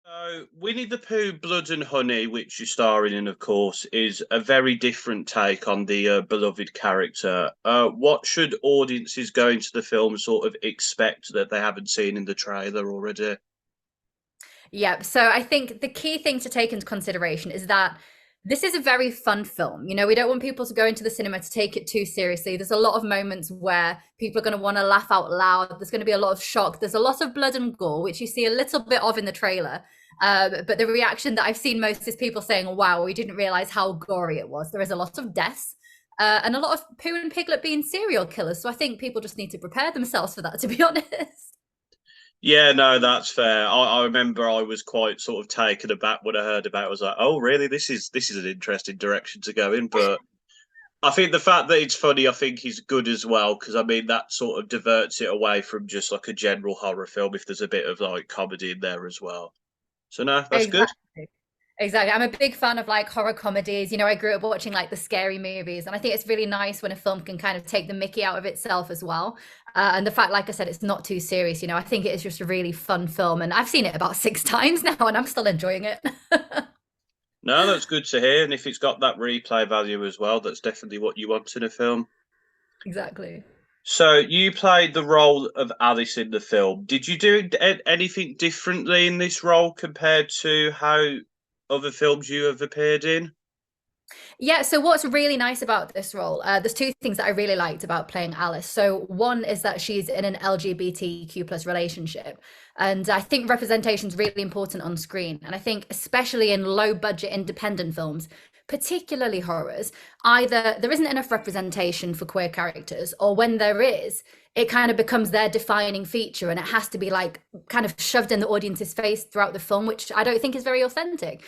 So, Winnie the Pooh, Blood and Honey, which you're starring in, of course, is a very different take on the beloved character. What should audiences going to the film sort of expect that they haven't seen in the trailer already? Yeah, so I think the key thing to take into consideration is that this is a very fun film. You know, we don't want people to go into the cinema to take it too seriously. There's a lot of moments where people are going to want to laugh out loud. There's going to be a lot of shock. There's a lot of blood and gore, which you see a little bit of in the trailer. But the reaction that I've seen most is people saying, wow, we didn't realize how gory it was. There is a lot of deaths. And a lot of Pooh and Piglet being serial killers. So I think people just need to prepare themselves for that, to be honest. Yeah, no, that's fair. I remember I was quite sort of taken aback when I heard about it. I was like, oh, really? This is an interesting direction to go in. But I think the fact that it's funny, I think, is good as well because I mean that sort of diverts it away from just like a general horror film if there's a bit of like comedy in there as well. So no, that's good. Exactly. Exactly. I'm a big fan of like horror comedies. You know, I grew up watching like the scary movies, and I think it's really nice when a film can kind of take the mickey out of itself as well. And the fact, like I said, it's not too serious. You know, I think it is just a really fun film, and I've seen it about six times now, and I'm still enjoying it. No, that's good to hear. And if it's got that replay value as well, that's definitely what you want in a film. Exactly. So you played the role of Alice in the film. Did you do anything differently in this role compared to how other films you have appeared in? Yeah, so what's really nice about this role, there's two things that I really liked about playing Alice. So one is that she's in an LGBTQ plus relationship. And I think representation is really important on screen. And I think especially in low budget independent films, particularly horrors, either there isn't enough representation for queer characters, or when there is, it kind of becomes their defining feature and it has to be like kind of shoved in the audience's face throughout the film, which I don't think is very authentic.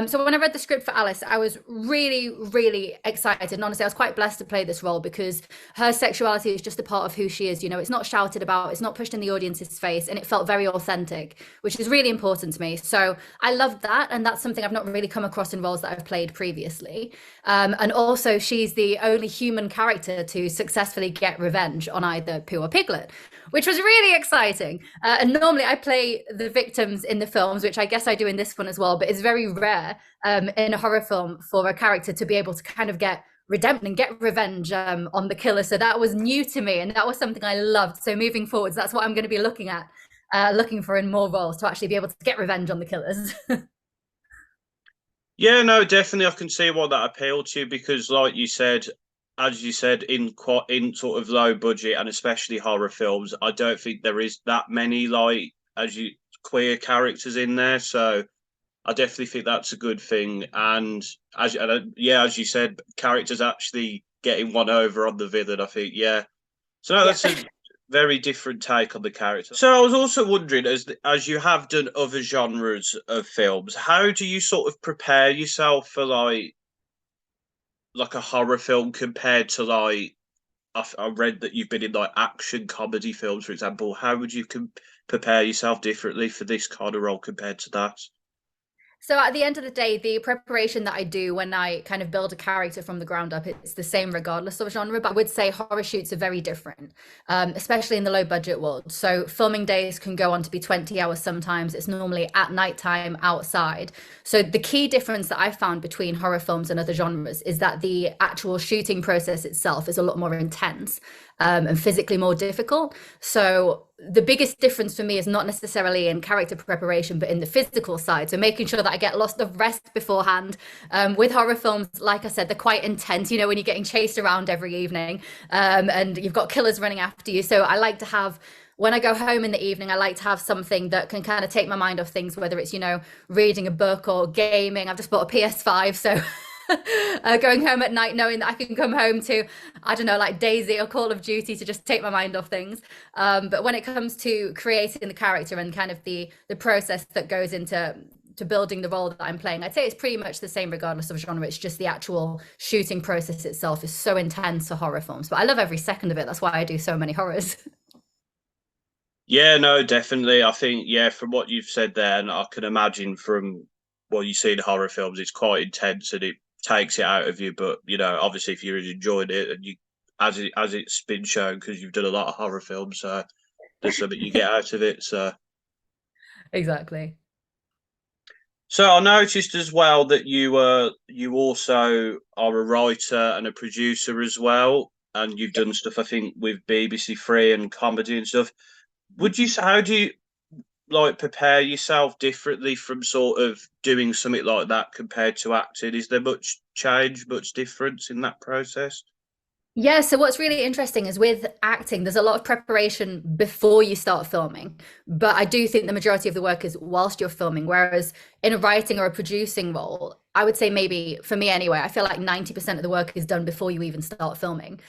So when I read the script for Alice, I was really, really excited. And honestly, I was quite blessed to play this role because her sexuality is just a part of who she is. You know, it's not shouted about, it's not pushed in the audience's face, and it felt very authentic, which is really important to me. So I loved that. And that's something I've not really come across in roles that I've played previously. And also, she's the only human character to successfully get revenge on either Pooh or Piglet, which was really exciting. And normally I play the victims in the films, which I guess I do in this one as well, but it's very rare in a horror film for a character to be able to kind of get redemption and get revenge on the killer. So that was new to me, and that was something I loved. So moving forwards, that's what I'm going to be looking at, looking for in more roles to actually be able to get revenge on the killers. Yeah, no, definitely I can see why that appealed to you because, like you said, as you said, in sort of low budget and especially horror films, I don't think there is that many like as you queer characters in there. So I definitely think that's a good thing. And yeah, as you said, characters actually getting one over on the villain. I think yeah. So no, Yeah. that's a very different take on the character. So I was also wondering, as you have done other genres of films, how do you sort of prepare yourself for like a horror film compared to like I read that you've been in like action comedy films, for example. How would you prepare yourself differently for this kind of role compared to that? So at the end of the day, the preparation that I do when I kind of build a character from the ground up, it's the same regardless of genre. But I would say horror shoots are very different, especially in the low budget world. So filming days can go on to be 20 hours sometimes. It's normally at nighttime outside. So the key difference that I found between horror films and other genres is that the actual shooting process itself is a lot more intense and physically more difficult. So the biggest difference for me is not necessarily in character preparation, but in the physical side. So making sure that I get lots of rest beforehand. With horror films, like I said, they're quite intense. You know, when you're getting chased around every evening, and you've got killers running after you. So I like to have when I go home in the evening, I like to have something that can kind of take my mind off things, whether it's, you know, reading a book or gaming. I've just bought a PS5, so going home at night knowing that I can come home to, I don't know, like Daisy or Call of Duty to just take my mind off things. But when it comes to creating the character and kind of the process that goes into to building the role that I'm playing, I'd say it's pretty much the same regardless of genre. It's just the actual shooting process itself is so intense for horror films. But I love every second of it. That's why I do so many horrors. Yeah, no, definitely. I think, yeah, from what you've said there, and I can imagine from what you see in horror films, it's quite intense and it takes it out of you. But, you know, obviously if you're enjoying it and you as it's been shown, because you've done a lot of horror films, so there's something you get out of it. So Exactly. So I noticed as well that you also are a writer and a producer as well, and you've done stuff I think with BBC Three and comedy and stuff. Would you how do you like prepare yourself differently from sort of doing something like that compared to acting? Is there much change, much difference in that process? Yeah, so what's really interesting is with acting, there's a lot of preparation before you start filming. But I do think the majority of the work is whilst you're filming. Whereas in a writing or a producing role, I would say maybe for me anyway, I feel like 90% of the work is done before you even start filming.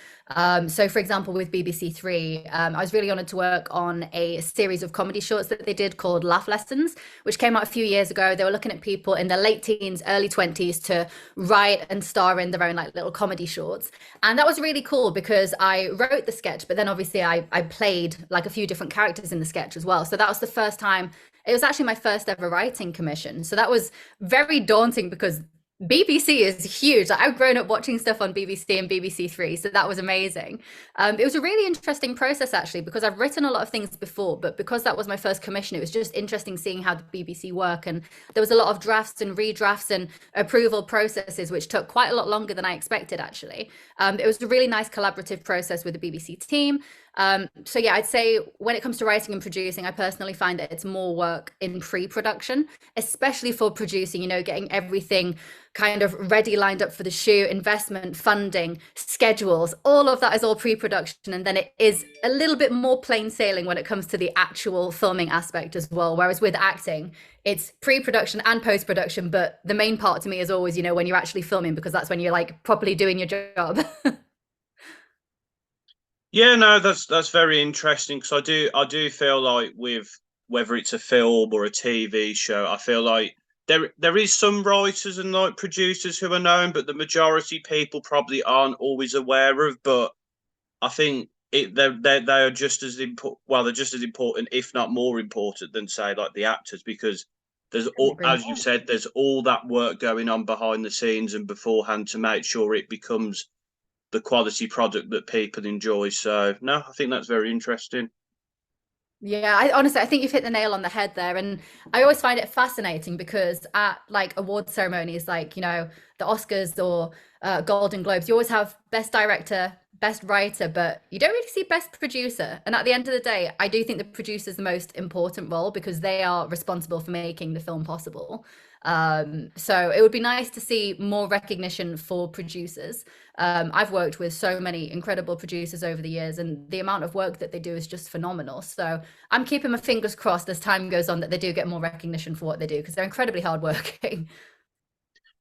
So for example, with BBC Three, I was really honored to work on a series of comedy shorts that they did called Laugh Lessons, which came out a few years ago. They were looking at people in their late teens, early 20s to write and star in their own like little comedy shorts. And that was really cool because I wrote the sketch, but then obviously I played like a few different characters in the sketch as well. So that was the first time. It was actually my first ever writing commission. So that was very daunting because BBC is huge. Like, I've grown up watching stuff on BBC and BBC Three, so that was amazing. It was a really interesting process actually because I've written a lot of things before, but because that was my first commission, it was just interesting seeing how the BBC work. And there was a lot of drafts and redrafts and approval processes, which took quite a lot longer than I expected actually. It was a really nice collaborative process with the BBC team. So yeah, I'd say when it comes to writing and producing, I personally find that it's more work in pre-production, especially for producing, getting everything kind of ready, lined up for the shoot, investment, funding, schedules, all of that is all pre-production. And then it is a little bit more plain sailing when it comes to the actual filming aspect as well. Whereas with acting, it's pre-production and post-production, but the main part to me is always, when you're actually filming, because that's when you're like properly doing your job. Yeah, no, that's very interesting because I do feel like with whether it's a film or a TV show, I feel like there is some writers and like producers who are known, but the majority people probably aren't always aware of. But I think they are just as important. Well, they're just as important, if not more important, than say like the actors because there's Couldn't all, agree as you've more. said, there's all that work going on behind the scenes and beforehand to make sure it becomes the quality product that people enjoy. So no, I think that's very interesting. Yeah, I honestly I think you've hit the nail on the head there. And I always find it fascinating because at like award ceremonies like, the Oscars or Golden Globes, you always have best director, best writer, but you don't really see best producer. And at the end of the day, I do think the producer is the most important role because they are responsible for making the film possible. So it would be nice to see more recognition for producers. I've worked with so many incredible producers over the years, and the amount of work that they do is just phenomenal. So I'm keeping my fingers crossed as time goes on that they do get more recognition for what they do because they're incredibly hardworking.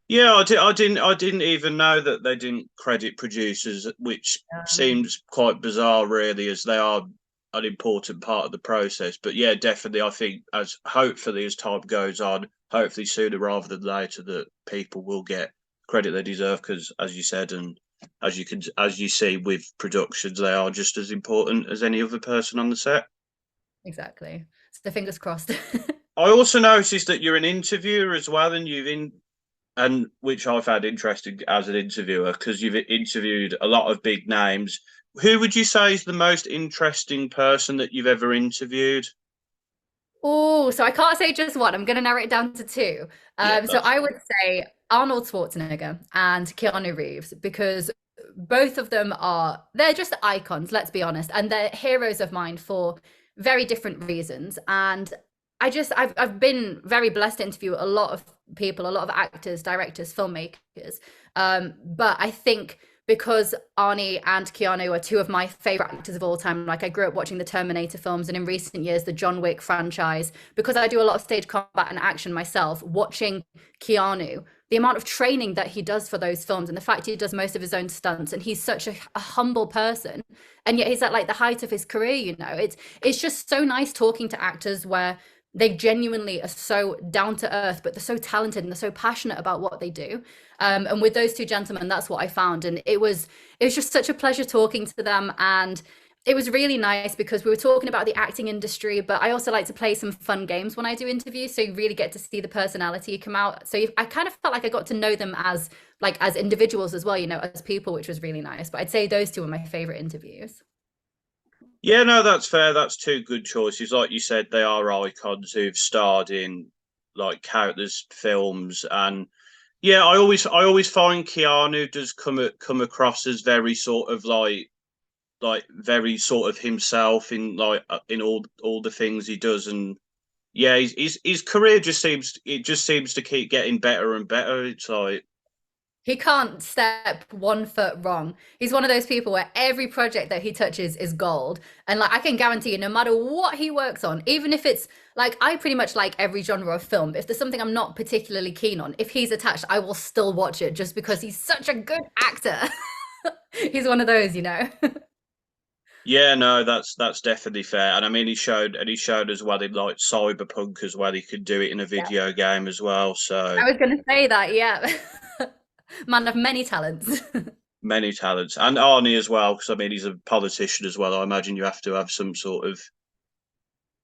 Yeah, I didn't even know that they didn't credit producers, which seems quite bizarre, really, as they are an important part of the process. But yeah, definitely, I think as hopefully as time goes on, hopefully sooner rather than later, that people will get credit they deserve. Because as you said, and as you see with productions, they are just as important as any other person on the set. Exactly. So fingers crossed. I also noticed that you're an interviewer as well, and and which I found interesting as an interviewer because you've interviewed a lot of big names. Who would you say is the most interesting person that you've ever interviewed? Oh, so I can't say just one. I'm going to narrow it down to two. Yeah, So that's I fine. would say Arnold Schwarzenegger and Keanu Reeves because both of them they're just icons, let's be honest, and they're heroes of mine for very different reasons. And I've been very blessed to interview a lot of people, a lot of actors, directors, filmmakers. But I think because Arnie and Keanu are two of my favorite actors of all time. Like I grew up watching the Terminator films and in recent years the John Wick franchise. Because I do a lot of stage combat and action myself, watching Keanu, the amount of training that he does for those films and the fact he does most of his own stunts and he's such a humble person and yet he's at like the height of his career, it's just so nice talking to actors where they genuinely are so down to earth, but they're so talented and they're so passionate about what they do. And with those two gentlemen, that's what I found, and it was just such a pleasure talking to them. And it was really nice because we were talking about the acting industry, but I also like to play some fun games when I do interviews, so you really get to see the personality come out. So I kind of felt like I got to know them as like as individuals as well, as people, which was really nice. But I'd say those two are my favorite interviews. Yeah, no, that's fair. That's two good choices. Like you said, they are icons who've starred in like countless films. And yeah, I always find Keanu does come across as very sort of like very sort of himself in like in all the things he does. And yeah, his career just seems to keep getting better and better. It's like, He can't step 1 foot wrong. He's one of those people where every project that he touches is gold. And like I can guarantee you, no matter what he works on, even if it's like I pretty much like every genre of film. But if there's something I'm not particularly keen on, if he's attached, I will still watch it just because he's such a good actor. He's one of those, you know. yeah, no, that's definitely fair. And I mean, he showed as well in like Cyberpunk as well. He could do it in a Yeah. video game as well. So I was gonna say that, yeah. Man of many talents. many talents, and Arnie as well. Because I mean, he's a politician as well. I imagine you have to have some sort of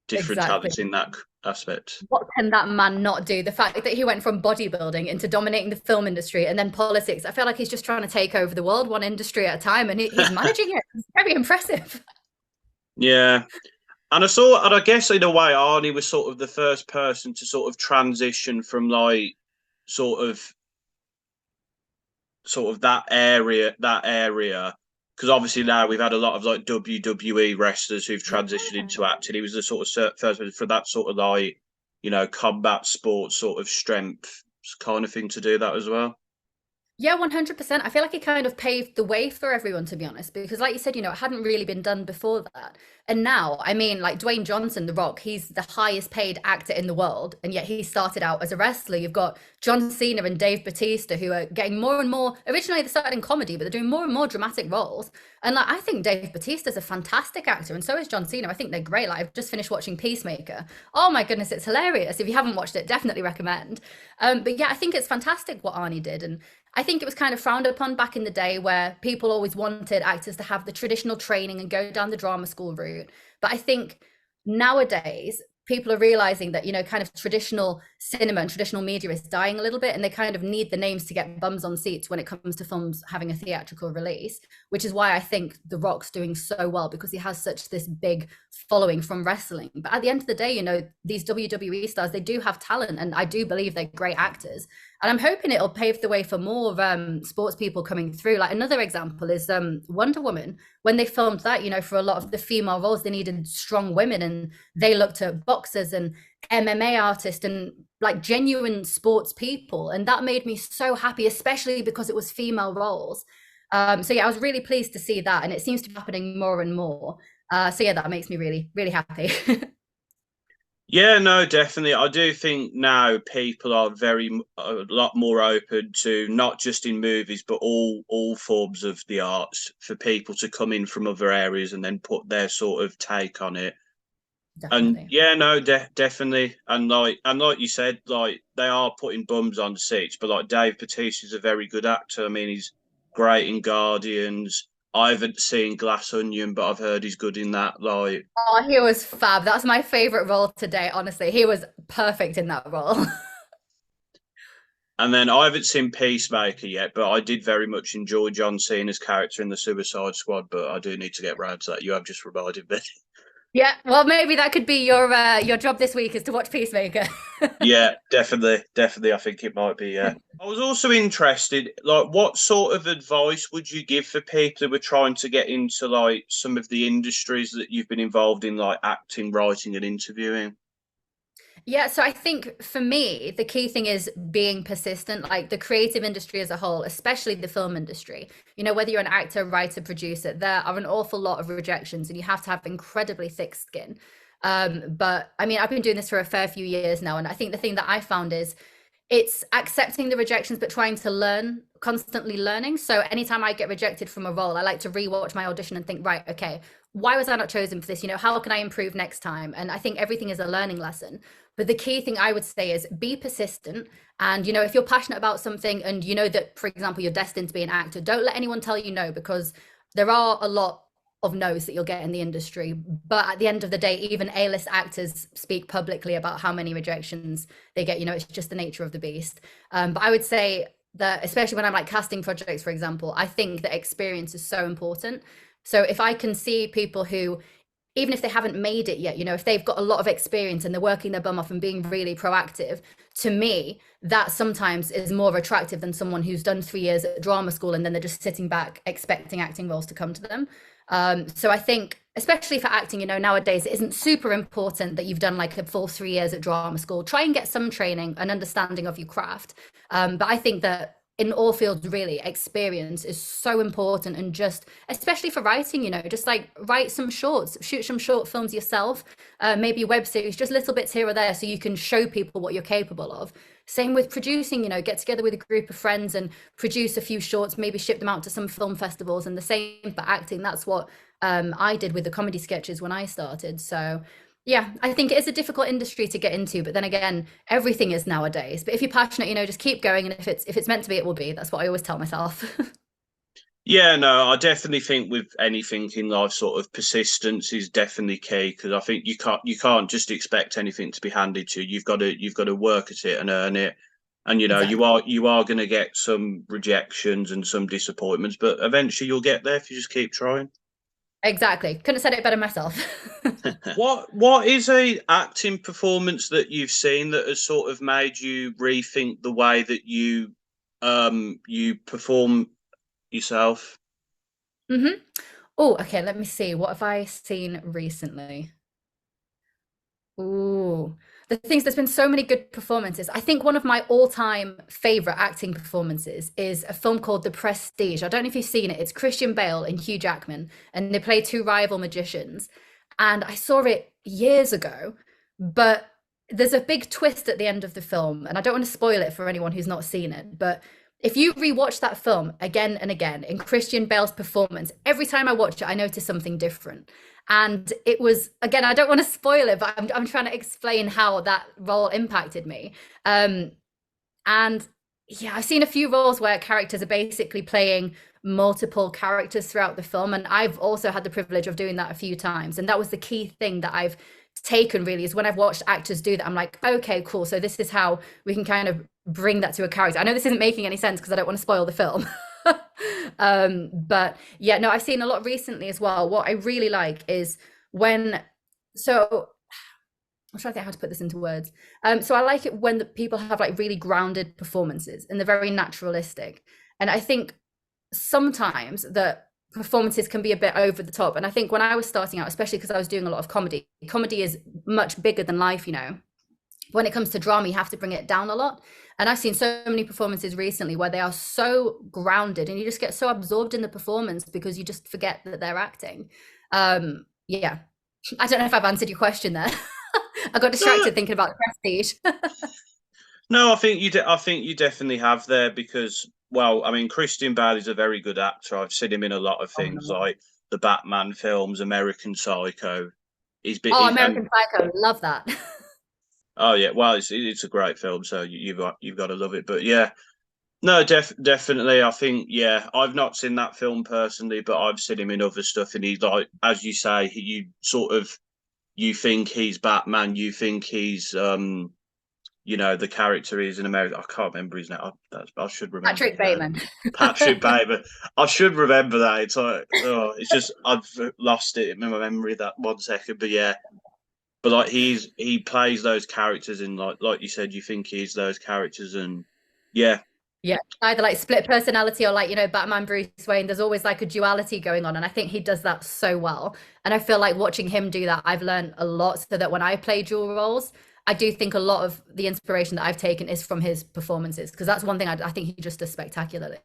different Exactly. talents in that aspect. What can that man not do? The fact that he went from bodybuilding into dominating the film industry and then politics, I feel like he's just trying to take over the world one industry at a time, and he's managing it. It's very impressive. Yeah, and I guess in a way, Arnie was sort of the first person to sort of transition from like sort of that area, because obviously now we've had a lot of like WWE wrestlers who've transitioned Yeah. into acting. He was the sort of first one for that sort of like combat sports sort of strength kind of thing to do that as well. Yeah, 100%. I feel like it kind of paved the way for everyone, to be honest, because like you said, it hadn't really been done before that. And now, I mean, like Dwayne Johnson, The Rock, he's the highest paid actor in the world, and yet he started out as a wrestler. You've got John Cena and Dave Bautista who are getting more and more. Originally, they started in comedy, but they're doing more and more dramatic roles. And like, I think Dave Bautista's a fantastic actor, and so is John Cena. I think they're great. Like, I've just finished watching Peacemaker. Oh my goodness, it's hilarious. If you haven't watched it, definitely recommend. But yeah, I think it's fantastic what Arnie did, and I think it was kind of frowned upon back in the day where people always wanted actors to have the traditional training and go down the drama school route. But I think nowadays people are realizing that, kind of traditional cinema and traditional media is dying a little bit, and they kind of need the names to get bums on seats when it comes to films having a theatrical release, which is why I think The Rock's doing so well, because he has such this big following from wrestling. But at the end of the day, these WWE stars, they do have talent, and I do believe they're great actors. And I'm hoping it'll pave the way for more sports people coming through. Like another example is Wonder Woman. When they filmed that, for a lot of the female roles, they needed strong women, and they looked at boxers and MMA artists and like genuine sports people. And that made me so happy, especially because it was female roles. So yeah, I was really pleased to see that. And it seems to be happening more and more. So yeah, that makes me really, really happy. Yeah, no, definitely. I do think now people are a lot more open to not just in movies, but all forms of the arts for people to come in from other areas and then put their sort of take on it. And Definitely. yeah, no, definitely. And like you said, like they are putting bums on seats, but like Dave Bautista is a very good actor. I mean, he's great in Guardians. I haven't seen Glass Onion, but I've heard he's good in that. Like, Oh, he was fab. That's my favorite role today, honestly. He was perfect in that role. and then I haven't seen Peacemaker yet, but I did very much enjoy John Cena's character in the Suicide Squad. But I do need to get round to that. You have just reminded me. Yeah, well, maybe that could be your job this week is to watch Peacemaker. Yeah, definitely, definitely. I think it might be. Yeah. I was also interested, like, what sort of advice would you give for people who are trying to get into like some of the industries that you've been involved in, like acting, writing, and interviewing? Yeah, so I think for me, the key thing is being persistent, like the creative industry as a whole, especially the film industry. Whether you're an actor, writer, producer, there are an awful lot of rejections, and you have to have incredibly thick skin. But I mean, I've been doing this for a fair few years now, and I think the thing that I found is it's accepting the rejections, but trying to learn, constantly learning. So anytime I get rejected from a role, I like to rewatch my audition and think, right, okay, why was I not chosen for this? How can I improve next time? And I think everything is a learning lesson. But the key thing I would say is be persistent. And, if you're passionate about something and you know that, for example, you're destined to be an actor, don't let anyone tell you no, because there are a lot of no's that you'll get in the industry. But at the end of the day, even A-list actors speak publicly about how many rejections they get. It's just the nature of the beast. But I would say that, especially when I'm like casting projects, for example, I think that experience is so important. So if I can see people who even if they haven't made it yet, you know, if they've got a lot of experience and they're working their bum off and being really proactive, to me, that sometimes is more attractive than someone who's done 3 years at drama school and then they're just sitting back expecting acting roles to come to them. So I think, especially for acting, you know, nowadays it isn't super important that you've done like a full 3 years at drama school. Try and get some training and understanding of your craft. But I think that in all fields, really, experience is so important. And just, especially for writing, you know, just like write some shorts, shoot some short films yourself, maybe web series, just little bits here or there so you can show people what you're capable of. Same with producing, you know, get together with a group of friends and produce a few shorts, maybe ship them out to some film festivals. And the same for acting. That's what I did with the comedy sketches when I started. So yeah, I think it is a difficult industry to get into, but then again, everything is nowadays. But if you're passionate, you know, just keep going, and if it's meant to be, it will be. That's what I always tell myself. Yeah, no, I definitely think with anything in life, sort of persistence is definitely key, because I think you can't just expect anything to be handed to you. You've got to work at it and earn it. And you know, Exactly. you are going to get some rejections and some disappointments, but eventually you'll get there if you just keep trying. Exactly. Couldn't have said it better myself. What is a acting performance that you've seen that has sort of made you rethink the way that you perform yourself? hmm Oh, okay. Let me see. What have I seen recently? Ooh, the things there's been so many good performances. I think one of my all-time favorite acting performances is a film called The Prestige. I don't know if you've seen it. It's Christian Bale and Hugh Jackman, and they play two rival magicians. And I saw it years ago, but there's a big twist at the end of the film, and I don't want to spoil it for anyone who's not seen it, but if you rewatch that film again and again in Christian Bale's performance, every time I watch it, I notice something different. And it was, again, I don't want to spoil it, but I'm trying to explain how that role impacted me. And yeah, I've seen a few roles where characters are basically playing multiple characters throughout the film. And I've also had the privilege of doing that a few times. And that was the key thing that I've taken, really, is when I've watched actors do that, I'm like, okay, cool. So this is how we can kind of bring that to a character. I know this isn't making any sense because I don't want to spoil the film. But yeah, no, I've seen a lot recently as well. What I really like is when, so I'm trying to think how to put this into words. So I like it when the people have like really grounded performances and they're very naturalistic. And I think sometimes that performances can be a bit over the top. And I think when I was starting out, especially because I was doing a lot of comedy, comedy is much bigger than life, you know. When it comes to drama, you have to bring it down a lot. And I've seen so many performances recently where they are so grounded and you just get so absorbed in the performance because you just forget that they're acting. Yeah. I don't know if I've answered your question there. I got No, distracted thinking about the Prestige. no, I think you definitely have there because, well, I mean, Christian Bale is a very good actor. I've seen him in a lot of Oh, things no. like the Batman films, American Psycho. Oh, And American Psycho, love that. oh yeah, well, it's a great film, so you've got to love it. But yeah, no, definitely. I think, yeah, I've not seen that film personally, but I've seen him in other stuff, and he's like, as you say, you sort of you think he's Batman, you think he's the character is in America. I can't remember his name. I should remember Patrick his name. Bateman. Patrick Bateman. I should remember that. It's like, oh, it's just I've lost it in my memory that 1 second. But yeah, but like he plays those characters, and like you said, you think he's those characters, and yeah, Yeah, either like split personality or like, you know, Batman, Bruce Wayne. There's always like a duality going on. And I think he does that so well. And I feel like watching him do that, I've learned a lot so that when I play dual roles, I do think a lot of the inspiration that I've taken is from his performances. Because that's one thing I think he just does spectacularly.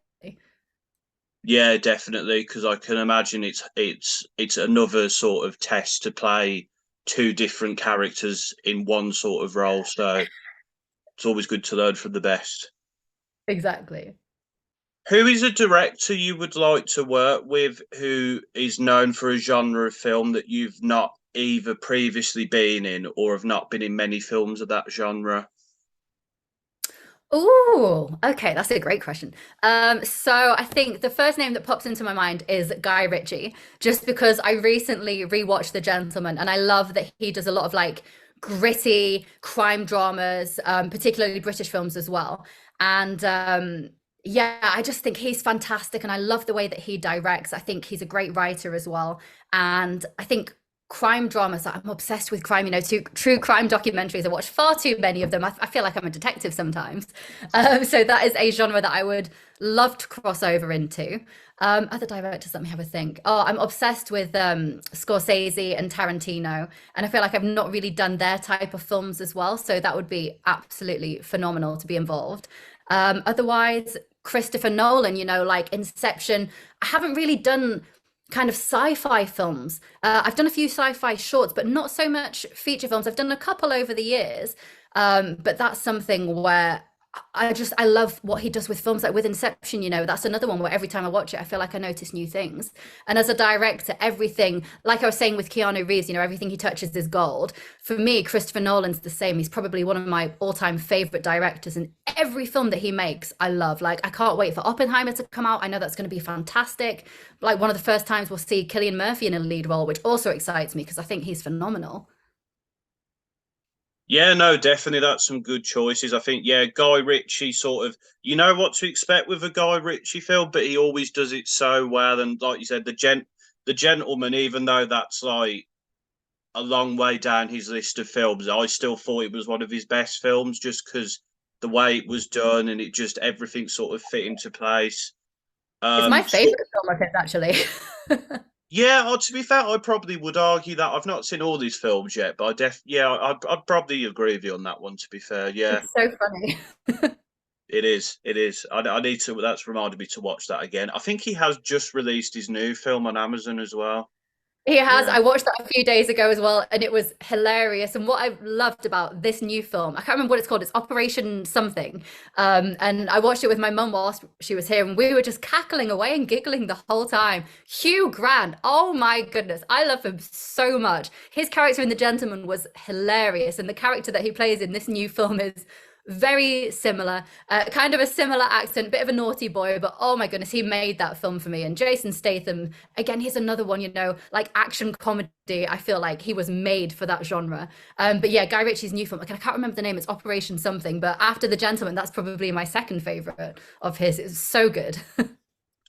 yeah, definitely. Because I can imagine it's another sort of test to play two different characters in one sort of role. So it's always good to learn from the best. Exactly. Who is a director you would like to work with who is known for a genre of film that you've not either previously been in or have not been in many films of that genre? Oh, okay, that's a great question. So I think the first name that pops into my mind is Guy Ritchie, just because I recently rewatched The Gentleman, and I love that he does a lot of like gritty crime dramas, particularly British films as well. And yeah, I just think he's fantastic, and I love the way that he directs. I think he's a great writer as well, and I think crime dramas. Like, I'm obsessed with crime, true crime documentaries. I watch far too many of them. I feel like I'm a detective sometimes. So that is a genre that I would love to cross over into. Other directors, let me have a think. Oh, I'm obsessed with Scorsese and Tarantino, and I feel like I've not really done their type of films as well. So that would be absolutely phenomenal to be involved. Otherwise, Christopher Nolan, like Inception. I haven't really done kind of sci-fi films. I've done a few sci-fi shorts, but not so much feature films. I've done a couple over the years, but that's something where I love what he does with films, like with Inception. That's another one where every time I watch it, I feel like I notice new things. And as a director, everything, like I was saying with Keanu Reeves, everything he touches is gold. For me, Christopher Nolan's the same. He's probably one of my all-time favorite directors, and every film that he makes, I love. Like, I can't wait for Oppenheimer to come out. I know that's going to be fantastic. Like, one of the first times we'll see Cillian Murphy in a lead role, which also excites me because I think he's phenomenal. Yeah, no, definitely that's some good choices. I think, yeah, Guy Ritchie sort of, you know what to expect with a Guy Ritchie film, but he always does it so well. And like you said, the Gentleman, even though that's like a long way down his list of films, I still thought it was one of his best films just because the way it was done and it just everything sort of fit into place. It's my So, favorite film of his, actually. yeah, to be fair, I probably would argue that I've not seen all these films yet, but yeah, I'd probably agree with you on that one. To be fair, yeah, It's so funny. it is, it is. I need to. That's reminded me to watch that again. I think he has just released his new film on Amazon as well. He has. Yeah, I watched that a few days ago as well, and it was hilarious. And what I loved about this new film, I can't remember what it's called. It's Operation something. And I watched it with my mum whilst she was here, and we were just cackling away and giggling the whole time. Hugh Grant, oh my goodness, I love him so much. His character in The Gentleman was hilarious, and the character that he plays in this new film is very similar, kind of a similar accent, bit of a naughty boy, but oh my goodness, he made that film for me. And Jason Statham, again, he's another one, like action comedy. I feel like he was made for that genre. But yeah, Guy Ritchie's new film, like, I can't remember the name, it's Operation something, but after The Gentleman, that's probably my second favorite of his. It's so good.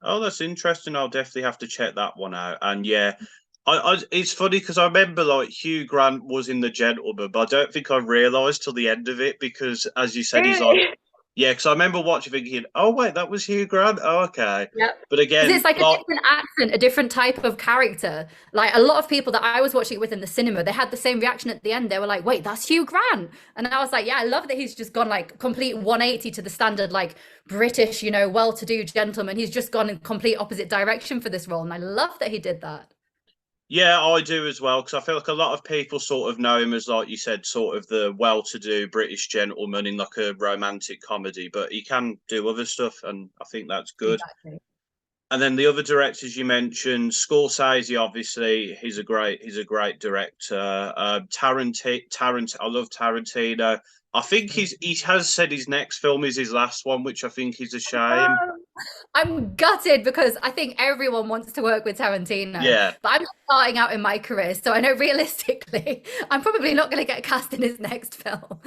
oh, that's interesting. I'll definitely have to check that one out. And yeah, it's funny because I remember like Hugh Grant was in The Gentleman, but I don't think I realised till the end of it because, as you said, he's like, Really? yeah. Because I remember watching, thinking, oh wait, that was Hugh Grant. Oh, okay. Yep. But Because again, it's like a like, different accent, a different type of character. Like a lot of people that I was watching it with in the cinema, they had the same reaction at the end. They were like, wait, that's Hugh Grant. And I was like, yeah, I love that he's just gone like complete 180 to the standard, like British, well-to-do gentleman. He's just gone in complete opposite direction for this role. And I love that he did that. yeah, I do as well because I feel like a lot of people sort of know him as, like you said, sort of the well-to-do British gentleman in like a romantic comedy, but he can do other stuff, and I think that's good. Exactly. And then the other directors you mentioned, Scorsese, obviously, he's a great director. I love Tarantino. I think he has said his next film is his last one, which I think is a shame. Um, I'm gutted because I think everyone wants to work with Tarantino, Yeah, but I'm starting out in my career, so I know realistically I'm probably not going to get cast in his next film.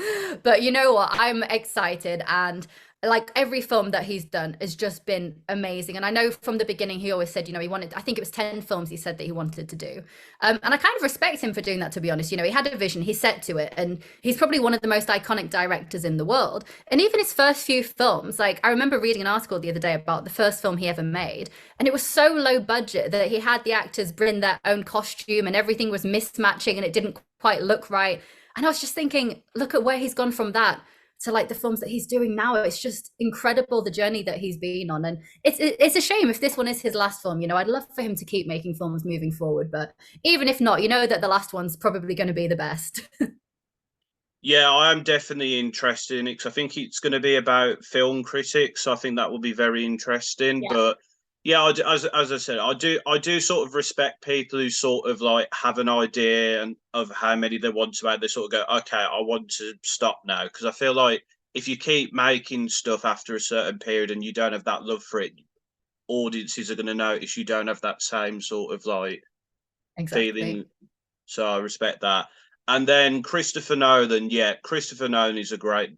But you know what? I'm excited, and like every film that he's done has just been amazing. And I know from the beginning he always said, he wanted, I think it was 10 films he said that he wanted to do. And I kind of respect him for doing that, to be honest. He had a vision, he set to it, and he's probably one of the most iconic directors in the world. And even his first few films, like I remember reading an article the other day about the first film he ever made, and it was so low budget that he had the actors bring their own costume and everything was mismatching and it didn't quite look right. And I was just thinking, look at where he's gone from that to like the films that he's doing now. It's just incredible, the journey that he's been on. And it's a shame if this one is his last film. I'd love for him to keep making films moving forward, but even if not, that the last one's probably going to be the best. yeah, I am definitely interested in it because I think it's going to be about film critics. So I think that will be very interesting. Yeah, But yeah, as I said, I do sort of respect people who sort of like have an idea and of how many they want to make. They sort of go, okay, I want to stop now because I feel like if you keep making stuff after a certain period and you don't have that love for it, audiences are going to notice you don't have that same sort of like exactly. feeling. So I respect that. And then Christopher Nolan, yeah, Christopher Nolan is a great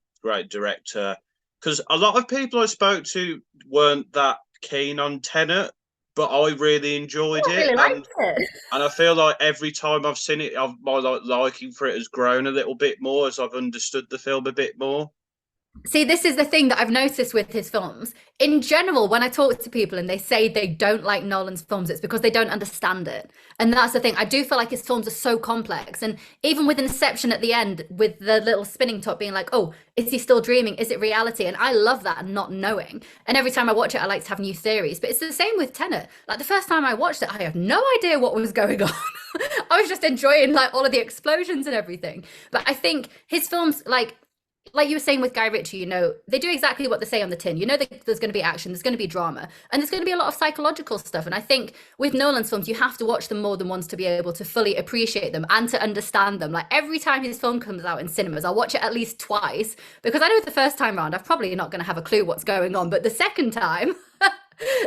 director because a lot of people I spoke to weren't that keen on Tenet, but I really enjoyed I it, really liked it. and I feel like every time I've seen it, my liking for it has grown a little bit more as I've understood the film a bit more. See, this is the thing that I've noticed with his films. In general, when I talk to people and they say they don't like Nolan's films, it's because they don't understand it. And that's the thing. I do feel like his films are so complex. And even with Inception at the end, with the little spinning top being like, oh, is he still dreaming? Is it reality? And I love that and not knowing. And every time I watch it, I like to have new theories. But it's the same with Tenet. Like the first time I watched it, I had no idea what was going on. I was just enjoying like all of the explosions and everything. But I think his films, like you were saying with Guy Ritchie, you know, they do exactly what they say on the tin. You know, there's going to be action, there's going to be drama, and there's going to be a lot of psychological stuff. And I think with Nolan's films, you have to watch them more than once to be able to fully appreciate them and to understand them. Like every time his film comes out in cinemas, I'll watch it at least twice because I know the first time round, I'm probably not going to have a clue what's going on, but the second time,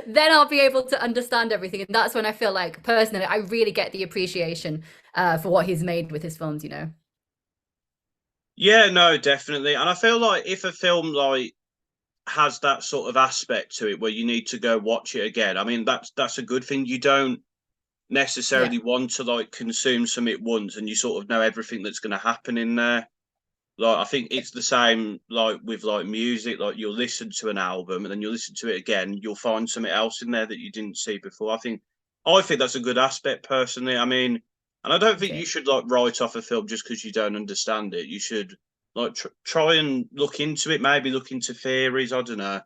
then I'll be able to understand everything. And that's when I feel like personally, I really get the appreciation for what he's made with his films, you know. Yeah, no, definitely. And I feel like if a film like has that sort of aspect to it where you need to go watch it again, I mean that's a good thing. You don't Yeah. necessarily want to like consume something once and you sort of know everything that's going to happen in there. Like I think it's the same like with like music. Like you'll listen to an album and then you'll listen to it again, you'll find something else in there that you didn't see before. I think that's a good aspect personally. I mean, and I don't think Okay. you should like write off a film just because you don't understand it. You should like try and look into it, maybe look into theories. I don't know.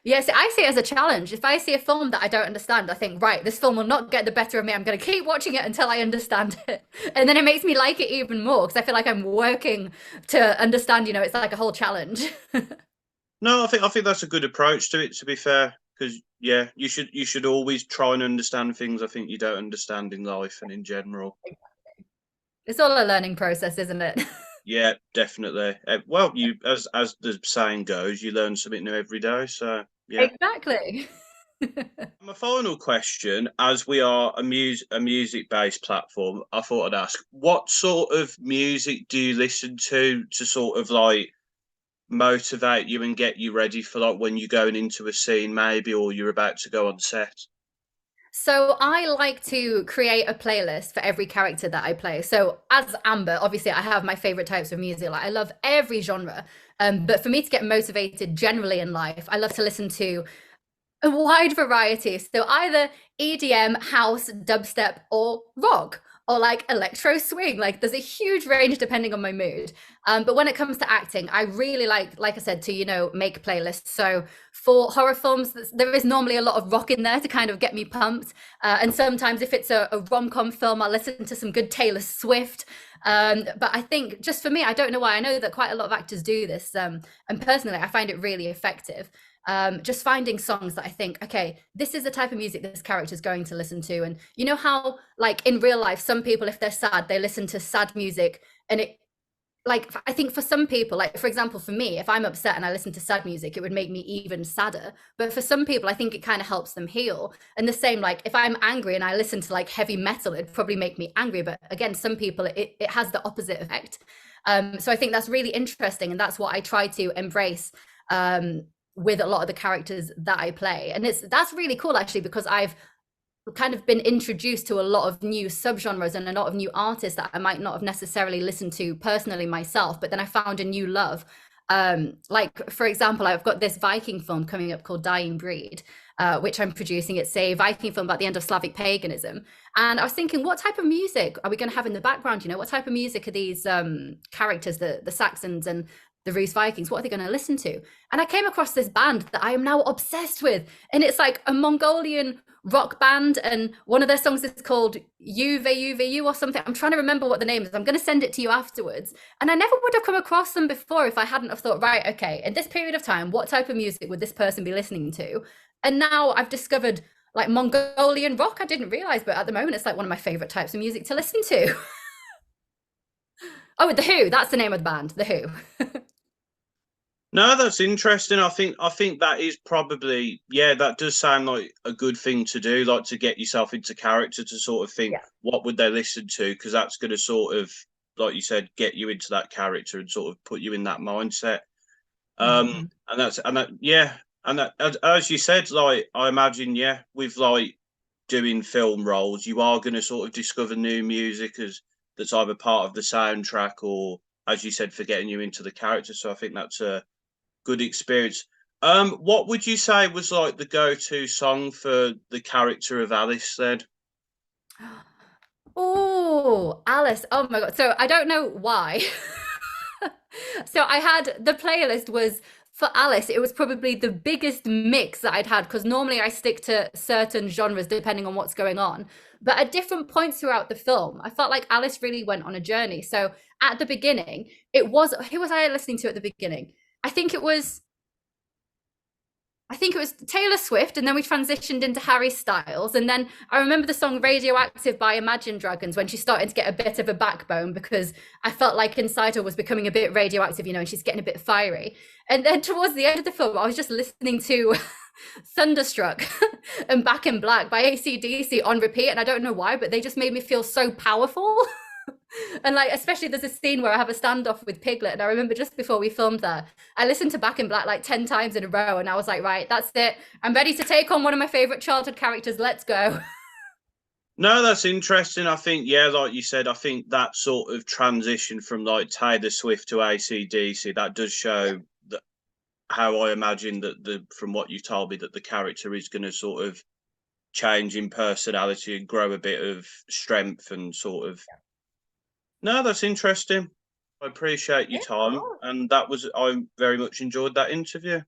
Yes, I see it as a challenge. If I see a film that I don't understand, I think, right, this film will not get the better of me. I'm going to keep watching it until I understand it. And then it makes me like it even more because I feel like I'm working to understand, you know, it's like a whole challenge. No, I think that's a good approach to it. To be fair, because yeah, you should always try and understand things. I think you don't understand in life and in general. It's all a learning process, isn't it? Yeah, definitely. Well, you as the saying goes, you learn something new every day. So yeah. Exactly. My final question, as we are a music based platform, I thought I'd ask, what sort of music do you listen to sort of like motivate you and get you ready for like when you're going into a scene, maybe, or you're about to go on set? So I like to create a playlist for every character that I play. So as Amber, obviously I have my favorite types of music. Like I love every genre. But for me to get motivated generally in life, I love to listen to a wide variety. So either EDM, house, dubstep, or rock, or like electro swing. Like there's a huge range depending on my mood. But when it comes to acting, I really like I said, to, you know, make playlists. So for horror films, there is normally a lot of rock in there to kind of get me pumped. And sometimes if it's a rom-com film, I'll listen to some good Taylor Swift. But I think just for me, I don't know why. I know that quite a lot of actors do this. And personally, I find it really effective. Just finding songs that I think, okay, this is the type of music this character is going to listen to. And you know how, like in real life, some people, if they're sad, they listen to sad music, and it, like, I think for some people, like for example, for me, if I'm upset and I listen to sad music, it would make me even sadder. But for some people, I think it kind of helps them heal. And the same, like if I'm angry and I listen to like heavy metal, it'd probably make me angry. But again, some people, it has the opposite effect. So I think that's really interesting, and that's what I try to embrace. With a lot of the characters that I play. And that's really cool actually, because I've kind of been introduced to a lot of new subgenres and a lot of new artists that I might not have necessarily listened to personally myself, but then I found a new love. Like for example, I've got this Viking film coming up called Dying Breed, which I'm producing. It's a Viking film about the end of Slavic paganism. And I was thinking, what type of music are we going to have in the background? You know, what type of music are these characters, the Saxons and the Rus Vikings, what are they going to listen to? And I came across this band that I am now obsessed with. And it's like a Mongolian rock band. And one of their songs is called Uvu or something. I'm trying to remember what the name is. I'm going to send it to you afterwards. And I never would have come across them before if I hadn't have thought, right, okay, in this period of time, what type of music would this person be listening to? And now I've discovered like Mongolian rock. I didn't realize, but at the moment, it's like one of my favorite types of music to listen to. Oh, The Who. That's the name of the band, The Who. No, that's interesting. I think that is probably, yeah, that does sound like a good thing to do, like to get yourself into character to sort of think Yeah. what would they listen to, because that's going to sort of, like you said, get you into that character and sort of put you in that mindset. Mhm. And that yeah. And as you said, like I imagine, yeah, with like doing film roles, you are going to sort of discover new music as that's either part of the soundtrack or, as you said, for getting you into the character. So I think that's a good experience. What would you say was like the go-to song for the character of Alice then? Oh, Alice. Oh my God. So I don't know why. So I had the playlist was for Alice, it was probably the biggest mix that I'd had because normally I stick to certain genres depending on what's going on. But at different points throughout the film, I felt like Alice really went on a journey. So at the beginning, it was who was I listening to at the beginning? I think it was I think it was Taylor Swift, and then we transitioned into Harry Styles. And then I remember the song Radioactive by Imagine Dragons when she started to get a bit of a backbone because I felt like inside her was becoming a bit radioactive, and she's getting a bit fiery. And then towards the end of the film, I was just listening to Thunderstruck and Back in Black by AC/DC on repeat. And I don't know why, but they just made me feel so powerful. And like, especially there's a scene where I have a standoff with Piglet, and I remember just before we filmed there, I listened to Back in Black like 10 times in a row, and I was like, right, that's it. I'm ready to take on one of my favorite childhood characters. Let's go. No, that's interesting. I think, yeah, like you said, I think that sort of transition from like Taylor Swift to AC/DC, that does show that how I imagine that from what you told me that the character is going to sort of change in personality and grow a bit of strength and sort of. No, that's interesting. I appreciate your time, and that was I very much enjoyed that interview.